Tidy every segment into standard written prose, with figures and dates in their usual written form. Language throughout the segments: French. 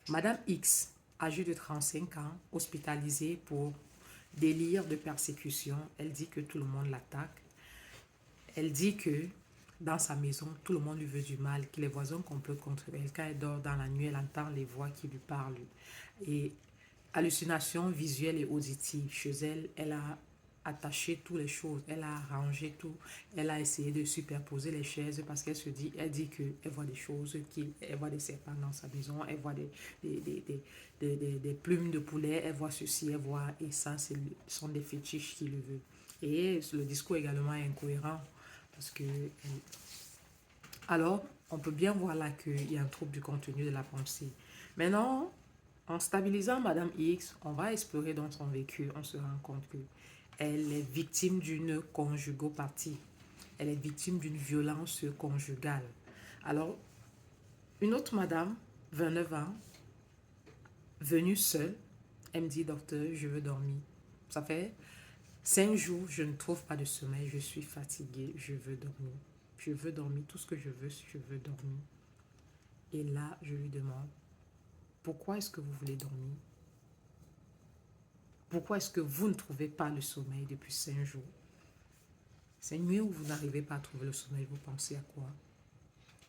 Madame X, âgée de 35 ans, hospitalisée pour délire de persécution. Elle dit que tout le monde l'attaque. Elle dit que dans sa maison, tout le monde lui veut du mal, que les voisins complotent contre elle. Quand elle dort dans la nuit, elle entend les voix qui lui parlent. Et hallucinations visuelles et auditives. Chez elle, elle a attaché toutes les choses, elle a arrangé tout, elle a essayé de superposer les chaises parce qu'elle se dit, elle dit qu'elle voit des choses, elle voit des serpents dans sa maison, elle voit des plumes de poulet, elle voit ceci, elle voit, et ça, ce sont des fétiches qui le veulent. Et le discours également est incohérent parce que, alors, on peut bien voir là qu'il y a un trouble du contenu de la pensée. Maintenant, en stabilisant Madame X, on va explorer dans son vécu, on se rend compte que elle est victime d'une conjugopathie. Elle est victime d'une violence conjugale. Alors, une autre madame, 29 ans, venue seule, elle me dit, docteur, je veux dormir. Ça fait 5 jours, je ne trouve pas de sommeil, je suis fatiguée, je veux dormir. Je veux dormir, tout ce que je veux dormir. Et là, je lui demande, pourquoi est-ce que vous voulez dormir? Pourquoi est-ce que vous ne trouvez pas le sommeil depuis 5 jours? Ces nuits où vous n'arrivez pas à trouver le sommeil, vous pensez à quoi?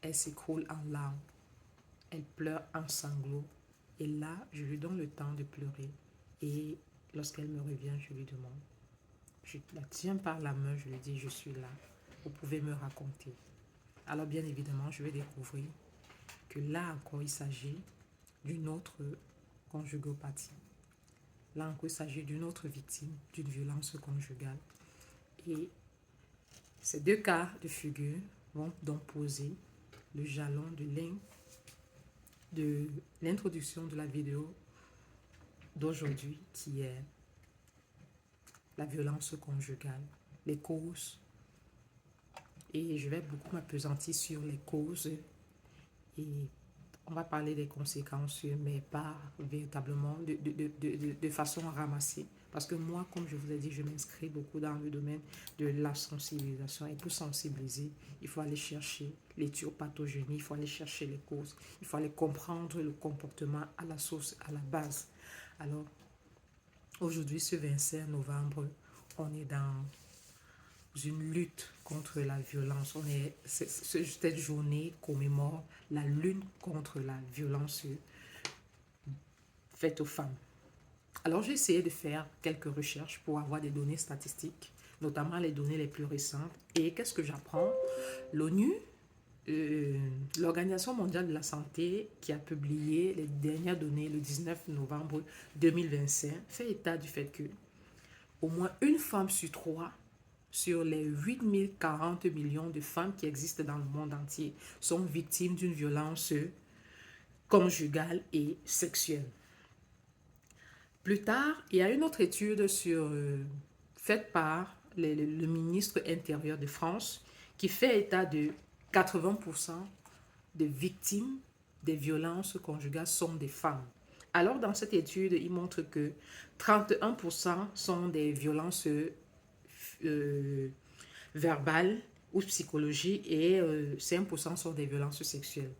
Elle s'écroule en larmes. Elle pleure en sanglots. Et là, je lui donne le temps de pleurer. Et lorsqu'elle me revient, je lui demande. Je la tiens par la main, je lui dis, je suis là. Vous pouvez me raconter. Alors bien évidemment, je vais découvrir que là encore, il s'agit d'une autre conjugopathie. Là encore, il s'agit d'une autre victime d'une violence conjugale. Et ces deux cas de figure vont donc poser le jalon de l'introduction de la vidéo d'aujourd'hui qui est la violence conjugale, les causes. Et je vais beaucoup m'appesantir sur les causes et on va parler des conséquences, mais pas véritablement de façon ramassée. Parce que moi, comme je vous ai dit, je m'inscris beaucoup dans le domaine de la sensibilisation. Et pour sensibiliser, il faut aller chercher l'éthiopathogénie, il faut aller chercher les causes, il faut aller comprendre le comportement à la source, à la base. Alors, aujourd'hui, ce 25 novembre, on est dans une lutte contre la violence. Cette journée commémore la lutte contre la violence faite aux femmes. Alors j'ai essayé de faire quelques recherches pour avoir des données statistiques, notamment les données les plus récentes. Et qu'est-ce que j'apprends? L'ONU, l'Organisation mondiale de la santé, qui a publié les dernières données le 19 novembre 2025, fait état du fait que au moins une femme sur trois sur les 8040 millions de femmes qui existent dans le monde entier sont victimes d'une violence conjugale et sexuelle. Plus tard, il y a une autre étude faite par le ministre intérieur de France qui fait état de 80% des victimes des violences conjugales sont des femmes. Alors, dans cette étude, il montre que 31% sont des violences euh, verbales ou psychologiques et 5% sont des violences sexuelles.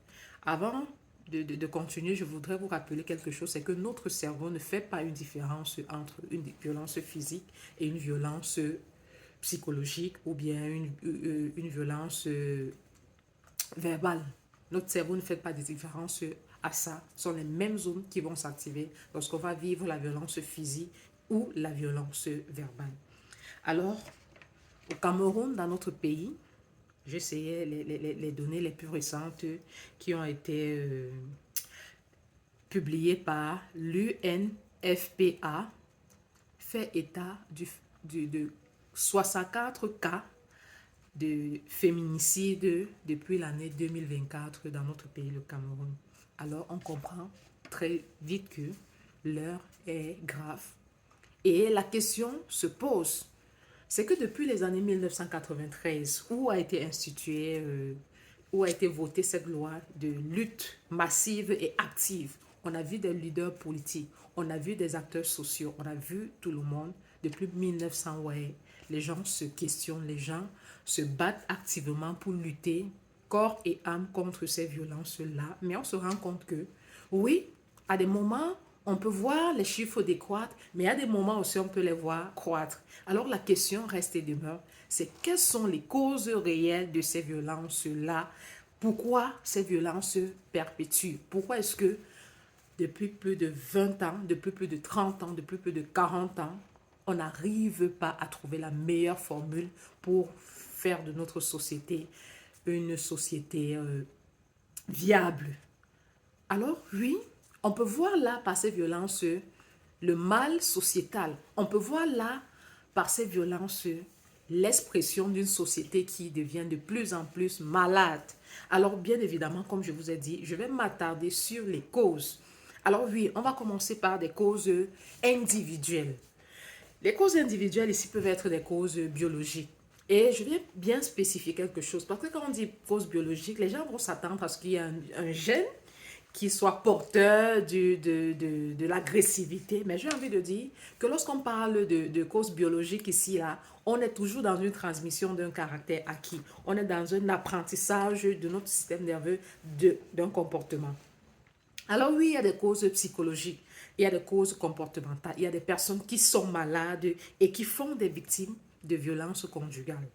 Avant de continuer, je voudrais vous rappeler quelque chose, c'est que notre cerveau ne fait pas une différence entre une violence physique et une violence psychologique ou bien une violence verbale. Notre cerveau ne fait pas de différence à ça. Ce sont les mêmes zones qui vont s'activer lorsqu'on va vivre la violence physique ou la violence verbale. Alors, au Cameroun, dans notre pays, j'essayais les données les plus récentes qui ont été publiées par l'UNFPA, fait état de 64 cas de féminicide depuis l'année 2024 dans notre pays, le Cameroun. Alors, on comprend très vite que l'heure est grave. Et la question se pose, c'est que depuis les années 1993, où a été instituée, où a été votée cette loi de lutte massive et active, on a vu des leaders politiques, on a vu des acteurs sociaux, on a vu tout le monde. Depuis 1900, ouais, les gens se questionnent, les gens se battent activement pour lutter corps et âme contre ces violences-là. Mais on se rend compte que Oui, à des moments, on peut voir les chiffres décroître, mais à des moments aussi, on peut les voir croître. Alors la question reste et demeure, c'est quelles sont les causes réelles de ces violences-là? Pourquoi ces violences se perpétuent? Pourquoi est-ce que depuis plus de 20 ans, depuis plus de 30 ans, depuis plus de 40 ans, on n'arrive pas à trouver la meilleure formule pour faire de notre société une société viable? Alors oui, on peut voir là par ces violences le mal sociétal. On peut voir là par ces violences l'expression d'une société qui devient de plus en plus malade. Alors bien évidemment, comme je vous ai dit, je vais m'attarder sur les causes. Alors oui, on va commencer par des causes individuelles. Les causes individuelles ici peuvent être des causes biologiques. Et je vais bien spécifier quelque chose. Parce que quand on dit cause biologique, les gens vont s'attendre à ce qu'il y ait un gène qui soit porteur de l'agressivité. Mais j'ai envie de dire que lorsqu'on parle de causes biologiques ici, là, on est toujours dans une transmission d'un caractère acquis. On est dans un apprentissage de notre système nerveux d'un comportement. Alors oui, il y a des causes psychologiques, il y a des causes comportementales, il y a des personnes qui sont malades et qui font des victimes de violences conjugales.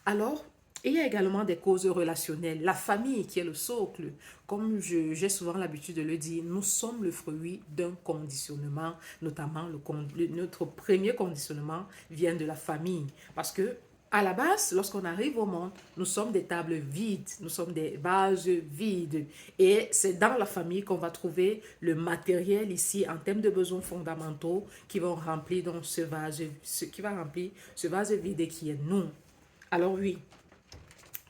Alors, il y a également des causes relationnelles. La famille qui est le socle, comme j'ai souvent l'habitude de le dire, nous sommes le fruit d'un conditionnement, notamment notre premier conditionnement vient de la famille. Parce que à la base, lorsqu'on arrive au monde, nous sommes des tables vides, nous sommes des vases vides. Et c'est dans la famille qu'on va trouver le matériel ici en termes de besoins fondamentaux qui vont remplir donc qui va remplir ce vase vide qui est nous. Alors oui,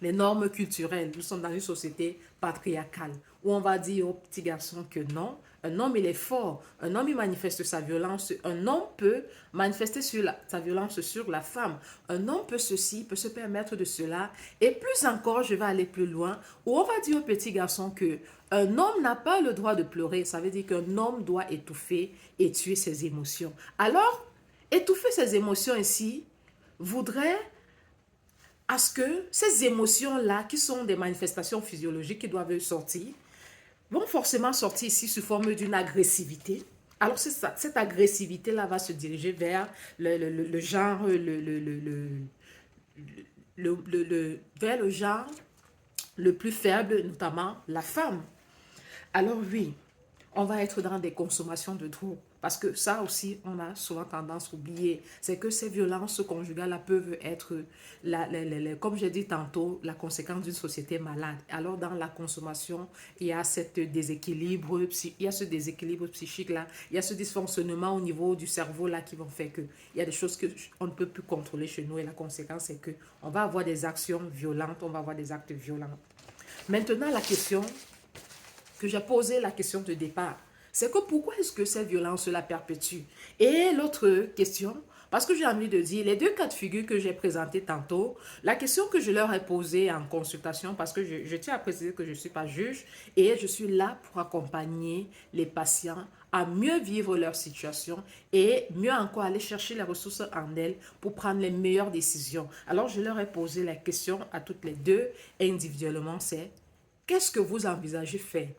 les normes culturelles. Nous sommes dans une société patriarcale où on va dire aux petits garçons que non, un homme il est fort, un homme il manifeste sa violence, un homme peut manifester sa violence sur la femme, un homme peut ceci, peut se permettre de cela, et plus encore, je vais aller plus loin, où on va dire aux petits garçons que un homme n'a pas le droit de pleurer, ça veut dire qu'un homme doit étouffer et tuer ses émotions. Alors, étouffer ses émotions ici voudrait à ce que ces émotions-là, qui sont des manifestations physiologiques qui doivent sortir, vont forcément sortir ici sous forme d'une agressivité. Alors, cette agressivité-là va se diriger vers le genre, vers le genre le plus faible, notamment la femme. Alors oui, on va être dans des consommations de drogue. Parce que ça aussi, on a souvent tendance à oublier. C'est que ces violences conjugales peuvent être, comme j'ai dit tantôt, la conséquence d'une société malade. Alors, dans la consommation, il y a ce déséquilibre psychique-là. Il y a ce dysfonctionnement au niveau du cerveau-là qui vont faire qu'il y a des choses qu'on ne peut plus contrôler chez nous. Et la conséquence, c'est qu'on va avoir des actions violentes, on va avoir des actes violents. Maintenant, la question que j'ai posé la question de départ, c'est que pourquoi est-ce que ces violences-là perpétuent? Et l'autre question, parce que j'ai envie de dire, les deux cas de figure que j'ai présentés tantôt, la question que je leur ai posée en consultation, parce que je tiens à préciser que je ne suis pas juge, et je suis là pour accompagner les patients à mieux vivre leur situation et mieux encore aller chercher les ressources en elles pour prendre les meilleures décisions. Alors, je leur ai posé la question à toutes les deux individuellement, c'est qu'est-ce que vous envisagez faire?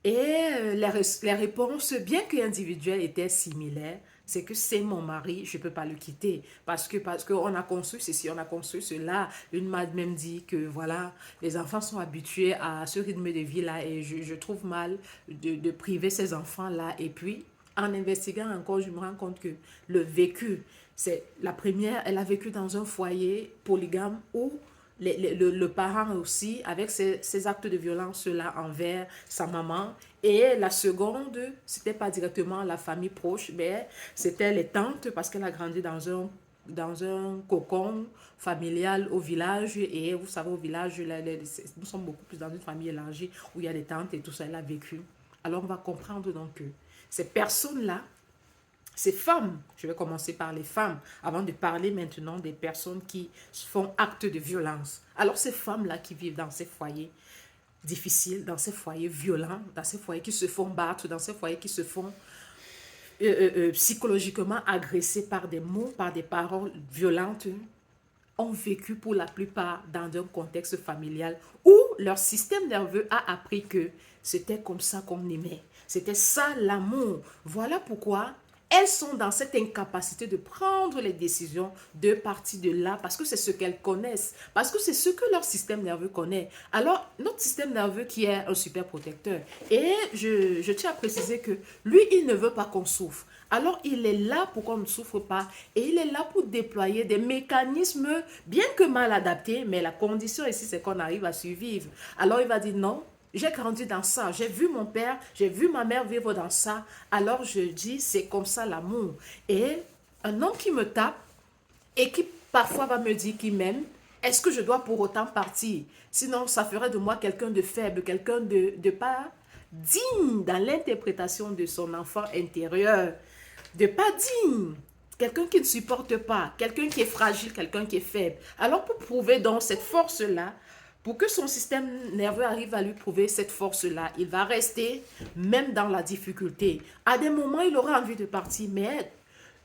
Et les réponses, bien qu'individuelles, étaient similaires. C'est que c'est mon mari, je ne peux pas le quitter. Parce qu'on a construit ceci, on a construit cela. Une m'a même dit que voilà, les enfants sont habitués à ce rythme de vie-là et je trouve mal de priver ces enfants-là. Et puis, en investiguant encore, je me rends compte que le vécu, c'est la première, elle a vécu dans un foyer polygame où le parent aussi, avec ses actes de violence-là envers sa maman. Et la seconde, c'était pas directement la famille proche, mais c'était les tantes, parce qu'elle a grandi dans un cocon familial au village. Et vous savez, au village, nous sommes beaucoup plus dans une famille élargie où il y a des tantes et tout ça, elle a vécu. Alors, on va comprendre donc que ces personnes-là, ces femmes, je vais commencer par les femmes, avant de parler maintenant des personnes qui font acte de violence. Alors ces femmes-là qui vivent dans ces foyers difficiles, dans ces foyers violents, dans ces foyers qui se font battre, dans ces foyers qui se font psychologiquement agresser par des mots, par des paroles violentes, ont vécu pour la plupart dans un contexte familial où leur système nerveux a appris que c'était comme ça qu'on aimait. C'était ça l'amour. Voilà pourquoi elles sont dans cette incapacité de prendre les décisions de partir de là parce que c'est ce qu'elles connaissent, parce que c'est ce que leur système nerveux connaît. Alors, notre système nerveux qui est un super protecteur, et je tiens à préciser que lui, il ne veut pas qu'on souffre. Alors, il est là pour qu'on ne souffre pas et il est là pour déployer des mécanismes bien que mal adaptés, mais la condition ici, c'est qu'on arrive à survivre. Alors, il va dire non. J'ai grandi dans ça, j'ai vu mon père, j'ai vu ma mère vivre dans ça. Alors je dis, c'est comme ça l'amour. Et un homme qui me tape et qui parfois va me dire qu'il m'aime, est-ce que je dois pour autant partir? Sinon, ça ferait de moi quelqu'un de faible, quelqu'un de pas digne dans l'interprétation de son enfant intérieur. De pas digne. Quelqu'un qui ne supporte pas, quelqu'un qui est fragile, quelqu'un qui est faible. Alors pour prouver donc cette force-là, pour que son système nerveux arrive à lui prouver cette force-là, il va rester même dans la difficulté. À des moments, il aura envie de partir, mais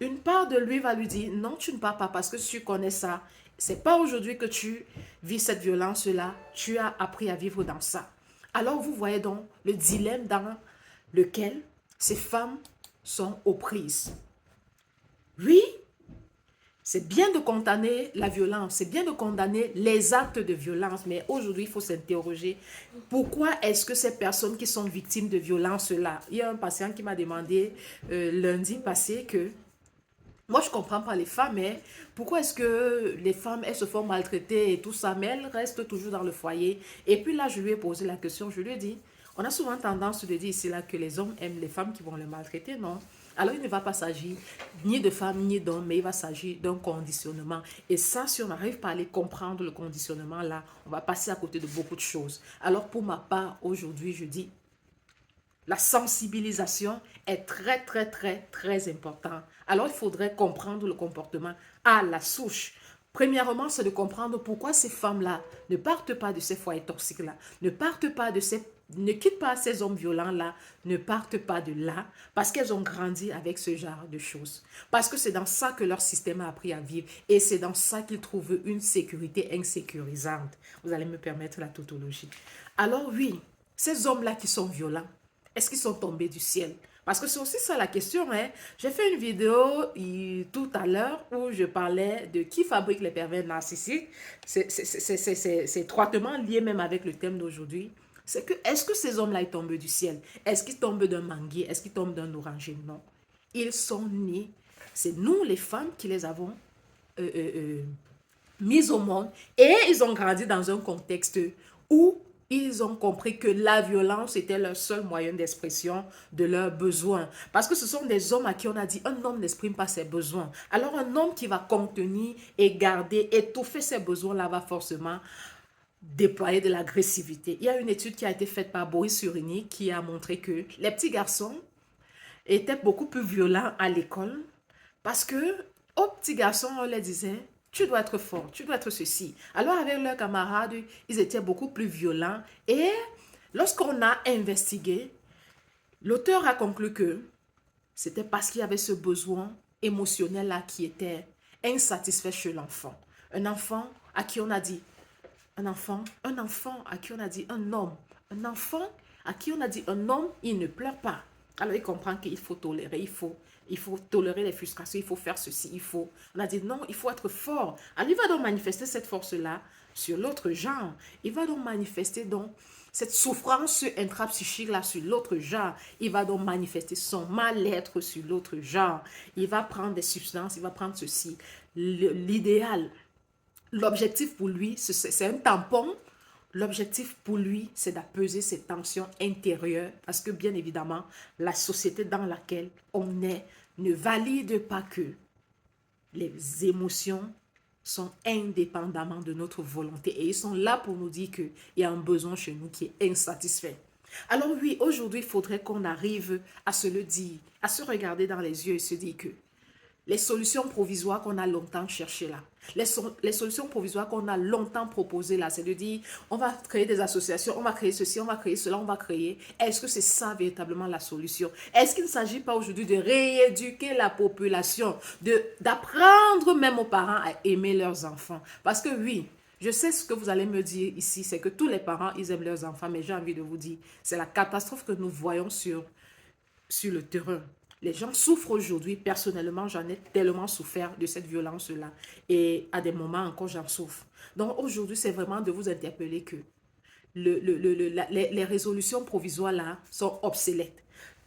une part de lui va lui dire, non, tu ne pars pas parce que tu connais ça. C'est pas aujourd'hui que tu vis cette violence-là, tu as appris à vivre dans ça. Alors vous voyez donc le dilemme dans lequel ces femmes sont aux prises. Oui, c'est bien de condamner la violence, c'est bien de condamner les actes de violence, mais aujourd'hui, il faut s'interroger pourquoi est-ce que ces personnes qui sont victimes de violence-là, il y a un patient qui m'a demandé lundi passé que moi, je ne comprends pas les femmes, mais pourquoi est-ce que les femmes, elles se font maltraiter et tout ça, mais elles restent toujours dans le foyer. Et puis là, je lui ai posé la question, je lui ai dit, on a souvent tendance de dire ici là que les hommes aiment les femmes qui vont les maltraiter, non? Alors, il ne va pas s'agir ni de femmes ni d'hommes, mais il va s'agir d'un conditionnement. Et ça, si on n'arrive pas à aller comprendre le conditionnement là, on va passer à côté de beaucoup de choses. Alors, pour ma part, aujourd'hui, je dis, la sensibilisation est très, très, très, très importante. Alors, il faudrait comprendre le comportement à la souche. Premièrement, c'est de comprendre pourquoi ces femmes-là ne partent pas de ces foyers toxiques-là, ne quittent pas ces hommes violents-là, ne partent pas de là, parce qu'elles ont grandi avec ce genre de choses. Parce que c'est dans ça que leur système a appris à vivre et c'est dans ça qu'ils trouvent une sécurité insécurisante. Vous allez me permettre la tautologie. Alors oui, ces hommes-là qui sont violents, est-ce qu'ils sont tombés du ciel? Parce que c'est aussi ça la question. Hein? J'ai fait une vidéo tout à l'heure où je parlais de qui fabrique les pervers narcissiques. C'est étroitement lié même avec le thème d'aujourd'hui. C'est que, est-ce que ces hommes-là ils tombent du ciel? Est-ce qu'ils tombent d'un manguier? Est-ce qu'ils tombent d'un oranger? Non. Ils sont nés. C'est nous, les femmes, qui les avons mis au monde. Et ils ont grandi dans un contexte où ils ont compris que la violence était leur seul moyen d'expression de leurs besoins. Parce que ce sont des hommes à qui on a dit, un homme n'exprime pas ses besoins. Alors un homme qui va contenir et garder, étouffer ses besoins-là va forcément déployer de l'agressivité. Il y a une étude qui a été faite par Boris Cyrulnik qui a montré que les petits garçons étaient beaucoup plus violents à l'école parce que aux petits garçons, on leur disait, tu dois être fort, tu dois être ceci. Alors avec leurs camarades, ils étaient beaucoup plus violents. Et lorsqu'on a investigué, l'auteur a conclu que c'était parce qu'il y avait ce besoin émotionnel-là qui était insatisfait chez l'enfant. Un enfant à qui on a dit, un enfant à qui on a dit un homme, un enfant à qui on a dit un homme, il ne pleure pas. Alors il comprend qu'il faut tolérer, il faut tolérer les frustrations, il faut faire ceci, On a dit non, il faut être fort. Alors il va donc manifester cette force-là sur l'autre genre. Il va donc manifester donc cette souffrance intrapsychique-là sur l'autre genre. Il va donc manifester son mal-être sur l'autre genre. Il va prendre des substances, il va prendre ceci. L'idéal, l'objectif pour lui, c'est un tampon. L'objectif pour lui, c'est d'apaiser ses tensions intérieures parce que bien évidemment, la société dans laquelle on est ne valide pas que les émotions sont indépendamment de notre volonté et ils sont là pour nous dire qu'il y a un besoin chez nous qui est insatisfait. Alors oui, aujourd'hui, il faudrait qu'on arrive à se le dire, à se regarder dans les yeux et se dire que les solutions provisoires qu'on a longtemps cherchées là, les solutions provisoires qu'on a longtemps proposées là, c'est de dire, on va créer des associations, on va créer ceci, on va créer cela, on va créer. Est-ce que c'est ça véritablement la solution? Est-ce qu'il ne s'agit pas aujourd'hui de rééduquer la population, d'apprendre même aux parents à aimer leurs enfants? Parce que oui, Je sais ce que vous allez me dire ici, c'est que tous les parents, ils aiment leurs enfants, mais j'ai envie de vous dire, c'est la catastrophe que nous voyons sur le terrain. Les gens souffrent aujourd'hui. Personnellement, j'en ai tellement souffert de cette violence-là. Et à des moments encore, j'en souffre. Donc aujourd'hui, c'est vraiment de vous interpeller que les résolutions provisoires là sont obsolètes.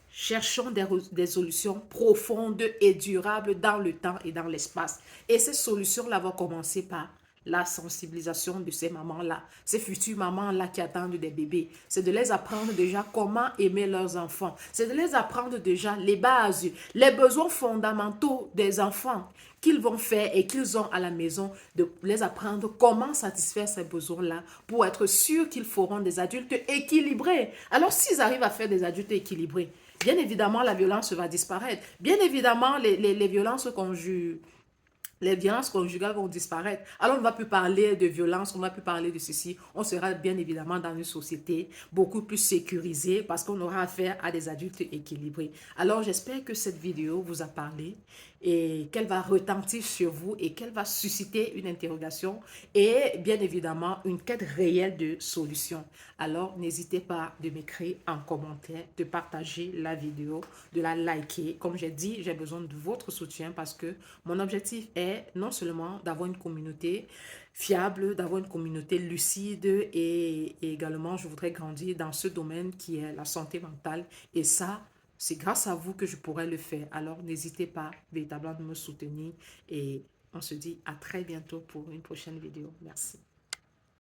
Cherchons des solutions profondes et durables dans le temps et dans l'espace. Et ces solutions-là vont commencer par la sensibilisation de ces mamans-là, ces futures mamans-là qui attendent des bébés. C'est de les apprendre déjà comment aimer leurs enfants. C'est de les apprendre déjà les bases, les besoins fondamentaux des enfants qu'ils vont faire et qu'ils ont à la maison, de les apprendre comment satisfaire ces besoins-là pour être sûrs qu'ils feront des adultes équilibrés. Alors, s'ils arrivent à faire des adultes équilibrés, bien évidemment, la violence va disparaître. Bien évidemment, les violences conjugales vont disparaître. Alors, on ne va plus parler de violence, on ne va plus parler de ceci. On sera bien évidemment dans une société beaucoup plus sécurisée parce qu'on aura affaire à des adultes équilibrés. Alors, j'espère que cette vidéo vous a parlé et qu'elle va retentir sur vous et qu'elle va susciter une interrogation et bien évidemment une quête réelle de solutions. Alors, n'hésitez pas de m'écrire en commentaire, de partager la vidéo, de la liker. Comme j'ai dit, j'ai besoin de votre soutien parce que mon objectif est non seulement d'avoir une communauté fiable, d'avoir une communauté lucide et également je voudrais grandir dans ce domaine qui est la santé mentale et ça, c'est grâce à vous que je pourrais le faire. Alors n'hésitez pas véritablement de me soutenir et on se dit à très bientôt pour une prochaine vidéo. Merci.